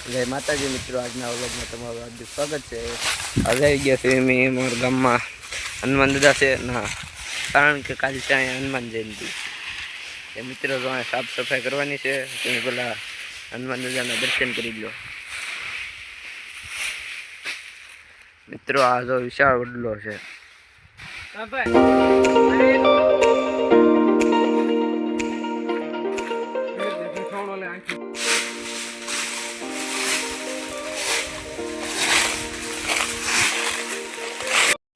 જય માતાજી મિત્રો, આજના વ્લોગમાં તમારું હાર્દિક સ્વાગત છે. આજે આવી ગયા છે અમે અમારા ગામમાં હનુમાન દાદા છે ના, કારણ કે કાલે ત્યાં હનુમાન જયંતિ એ મિત્રો તો સાફ સફાઈ કરવાની છે. તમે પહેલાં હનુમાન દાદાના દર્શન કરી લો મિત્રો. આ જો વિશાળ વડલો છે.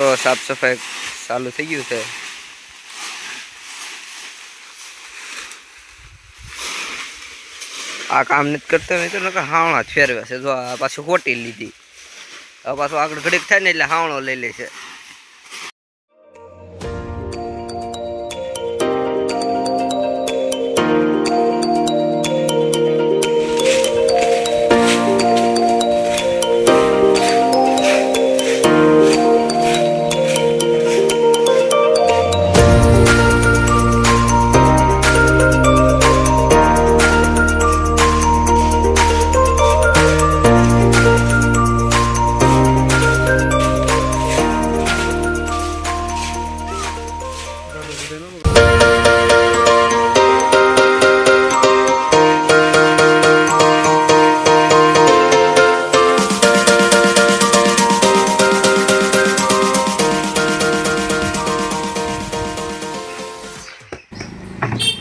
તો સાફ સફાઈ ચાલુ થઈ ગયું છે. આ કામ નથી કરતો મિત્રો, નકર હાવણા જ ફેરવે છે. જો આ પાછું ખોટી લીધી, હવે પાછું આગળ ઘડીક થાય ને એટલે હાવણો લઈ લે છે.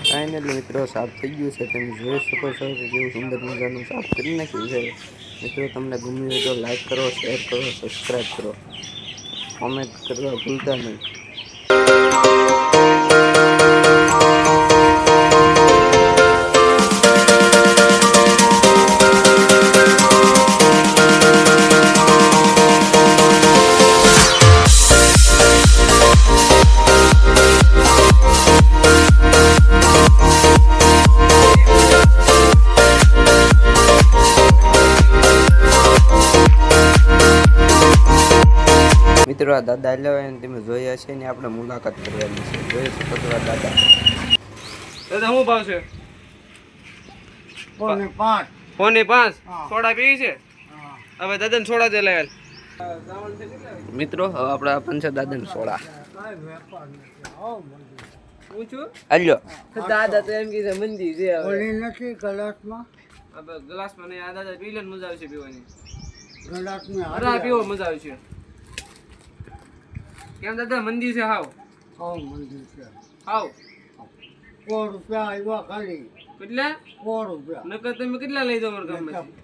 ફાઇનલી મિત્રો સાફ થઈ ગયું છે. તમે જોઈ શકો છો કે કેવું સુંદર મજાનું સાફ કરી નાખ્યું છે. મિત્રો તમને ગમ્યું હોય તો લાઈક કરો, શેર કરો, સબસ્ક્રાઈબ કરો, કોમેન્ટ કરવા ભૂલતા નહીં. મિત્રો આ દાદા આવ્યા તમે જોયા છે ને, આપણે મુલાકાત કરવાની છે. જોઈ શકો છો આ દાદા. દાદા શું ભાવ છે? પોને 5 સોડા પી છે. હવે દાદા સોડા દે લાવેલ મિત્રો. હવે આપણે આપણ છે દાદા ને સોડા. પૂછું હાલ્યો દાદા તો એમ કે મંદી છે નથી ગ્લાસમાં. હવે ગ્લાસમાં નહીં, આ દાદા પી લે મજા આવશે પીવાની. ગ્લાસમાં અરે પીવો મજા આવશે. કેમ દાદા મંદી છે? હાવ મંદિર છે. હાવ 100 રૂપિયા આવ્યા ખાલી. કેટલા? 100 રૂપિયા. નકર તમે કેટલા લઈ જાવ મારા ગામમાંથી?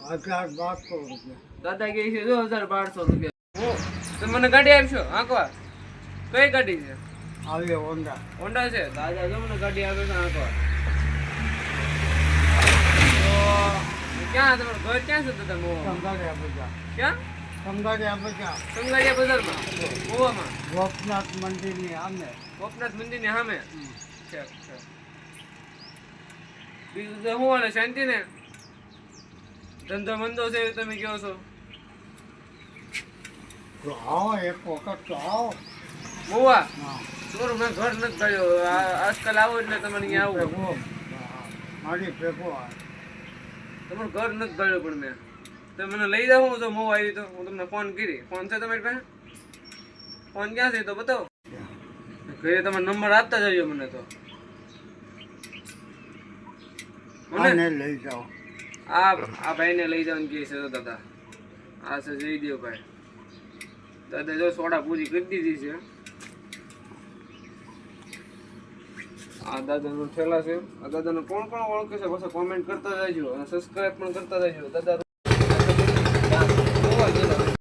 1200 રૂપિયા. દાદા કે છે 1200 રૂપિયા. તમે મને ગાડી આપશો આંકવા? કઈ ગાડી છે? આવે હોન્ડા. હોન્ડા છે. દાદા જો મને ગાડી આપે છે આંકવા. તો ક્યાં તમારું ઘર ક્યાં છે દાદા? મોવા સંગાડિયા બજાર. ક્યાં? સંગાડિયા બજાર. સંગાડિયા બજારમાં મોવામાં ગોપનાથ મંદિરની સામે. ગોપનાથ મંદિરની સામે. છે. બીજું તો શું હાલે? શાંતિ ને? ધંધો મંદો છે એવું તમે કહો છો? તો આવો એક વખત તો આવો. મોવા હા. તમારું મેં ઘર નથી ગયો. આજકાલ આવો એટલે તમારે અહીંયા આવું. ભેગો. મારી ભેગો આવે. તમારું ઘર નથી ગયો પણ મેં તમે મને લઈ જાવ. હું જો મોવા આવી તો હું તમને ફોન કરી. ફોન છે તમારી પાસે? ફોન ક્યાં છે તો બતાવો. ઘરે તમારો નંબર આપતા જજો મને. તો આને લઈ જાઓ. આ ભાઈને લઈ જવાનું કે છે દાદા. આ છે જયદેવ ભાઈ. દાદા જો સોડા પૂરી કરી દીધી છે. આ દાદાનો ઠેલા છે. આ દાદાને કોણ કોણ ઓળખે છે પાછા કોમેન્ટ કરતા જજો અને સબસ્ક્રાઇબ પણ કરતા જજો. દાદા